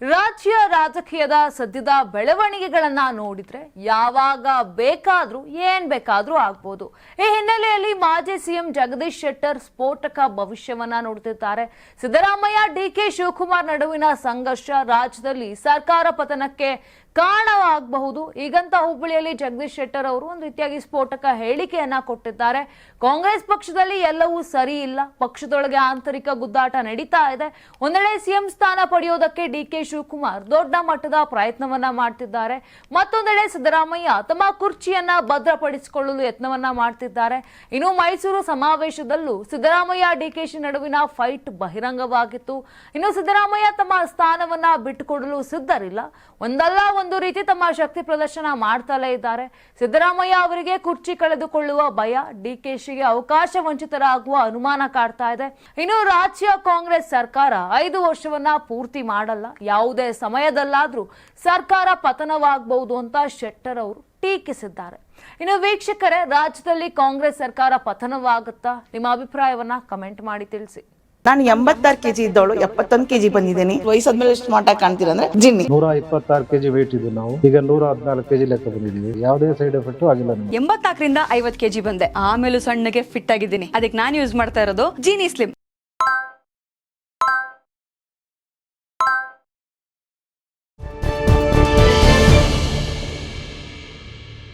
ರಾಜ್ಯ ರಾಜಕೀಯದ ಸದ್ಯದ ಬೆಳವಣಿಗೆಗಳನ್ನ ನೋಡಿದ್ರೆ ಯಾವಾಗ ಬೇಕಾದ್ರೂ ಏನ್ ಬೇಕಾದ್ರೂ ಆಗ್ಬೋದು. ಈ ಹಿನ್ನೆಲೆಯಲ್ಲಿ ಮಾಜಿ ಸಿಎಂ ಜಗದೀಶ್ ಶೆಟ್ಟರ್ ಸ್ಫೋಟಕ ಭವಿಷ್ಯವನ್ನ ನೋಡುತ್ತಿದ್ದಾರೆ. ಸಿದ್ದರಾಮಯ್ಯ ಡಿಕೆ ಶಿವಕುಮಾರ್ ನಡುವಿನ ಸಂಘರ್ಷ ರಾಜ್ಯದಲ್ಲಿ ಸರ್ಕಾರ ಪತನಕ್ಕೆ ಕಾರಣವಾಗಬಹುದು. ಈಗಂತ ಹುಬ್ಬಳ್ಳಿಯಲ್ಲಿ ಜಗದೀಶ್ ಶೆಟ್ಟರ್ ಅವರು ಒಂದು ರೀತಿಯಾಗಿ ಸ್ಫೋಟಕ ಹೇಳಿಕೆಯನ್ನ ಕೊಟ್ಟಿದ್ದಾರೆ. ಕಾಂಗ್ರೆಸ್ ಪಕ್ಷದಲ್ಲಿ ಎಲ್ಲವೂ ಸರಿ ಇಲ್ಲ, ಪಕ್ಷದೊಳಗೆ ಆಂತರಿಕ ಗುದ್ದಾಟ ನಡೀತಾ ಇದೆ. ಒಂದೆಡೆ ಸಿಎಂ ಸ್ಥಾನ ಪಡೆಯೋದಕ್ಕೆ ಡಿಕೆ ಶಿವಕುಮಾರ್ ದೊಡ್ಡ ಮಟ್ಟದ ಪ್ರಯತ್ನವನ್ನ ಮಾಡ್ತಿದ್ದಾರೆ, ಮತ್ತೊಂದೆಡೆ ಸಿದ್ದರಾಮಯ್ಯ ತಮ್ಮ ಕುರ್ಚಿಯನ್ನ ಭದ್ರಪಡಿಸಿಕೊಳ್ಳಲು ಯತ್ನವನ್ನ ಮಾಡ್ತಿದ್ದಾರೆ. ಇನ್ನು ಮೈಸೂರು ಸಮಾವೇಶದಲ್ಲೂ ಸಿದ್ದರಾಮಯ್ಯ ಡಿಕೆಶಿ ನಡುವಿನ ಫೈಟ್ ಬಹಿರಂಗವಾಗಿತ್ತು. ಇನ್ನು ಸಿದ್ದರಾಮಯ್ಯ ತಮ್ಮ ಸ್ಥಾನವನ್ನ ಬಿಟ್ಟುಕೊಡಲು ಸಿದ್ಧರಿಲ್ಲ, ಒಂದಲ್ಲ ಒಂದು ರೀತಿ ತಮ್ಮ ಶಕ್ತಿ ಪ್ರದರ್ಶನ ಮಾಡ್ತಲೇ ಇದ್ದಾರೆ. ಸಿದ್ದರಾಮಯ್ಯ ಅವರಿಗೆ ಕುರ್ಚಿ ಕಳೆದುಕೊಳ್ಳುವ ಭಯ, ಡಿಕೆಶಿಗೆ ಅವಕಾಶ ವಂಚಿತರಾಗುವ ಅನುಮಾನ ಕಾಡ್ತಾ ಇದೆ. ಇನ್ನು ರಾಜ್ಯ ಕಾಂಗ್ರೆಸ್ ಸರ್ಕಾರ 5 ವರ್ಷವನ್ನ ಪೂರ್ತಿ ಮಾಡಲ್ಲ, ಯಾವುದೇ ಸಮಯದಲ್ಲಾದ್ರೂ ಸರ್ಕಾರ ಪತನವಾಗಬಹುದು ಅಂತ ಶೆಟ್ಟರ್ ಅವರು ಟೀಕಿಸಿದ್ದಾರೆ. ಇನ್ನು ವೀಕ್ಷಕರೇ, ರಾಜ್ಯದಲ್ಲಿ ಕಾಂಗ್ರೆಸ್ ಸರ್ಕಾರ ಪತನವಾಗುತ್ತಾ? ನಿಮ್ಮ ಅಭಿಪ್ರಾಯವನ್ನ ಕಮೆಂಟ್ ಮಾಡಿ ತಿಳಿಸಿ. ನಾನು 86 kg ಇದ್ದವಳು 71 kg ಬಂದಿದ್ದೇನೆ. ವಯಸ್ಸಾದ್ಮೇಲೆ ಸ್ಮಾರ್ಟ್ ಆಗಿ ಕಾಣ್ತೀರಾ ಅಂದ್ರೆ ಜಿನ್ನಿ. 126 kg ವೇಟ್ ಇದ್ದು ನಾವು ಈಗ 114 kg ಲೆಕ್ಕ ಬಂದಿದ್ದೀವಿ. ಯಾವುದೇ ಸೈಡ್ ಎಫೆಕ್ಟ್ ಆಗಿಲ್ಲ. 84ರಿಂದ 50 kg ಬಂದೆ, ಆಮೇಲೆ ಸಣ್ಣಗೆ ಫಿಟ್ ಆಗಿದ್ದೀನಿ. ಅದಕ್ಕೆ ನಾನು ಯೂಸ್ ಮಾಡ್ತಾ ಇರೋದು ಜೀನಿ ಸ್ಲಿಮ್.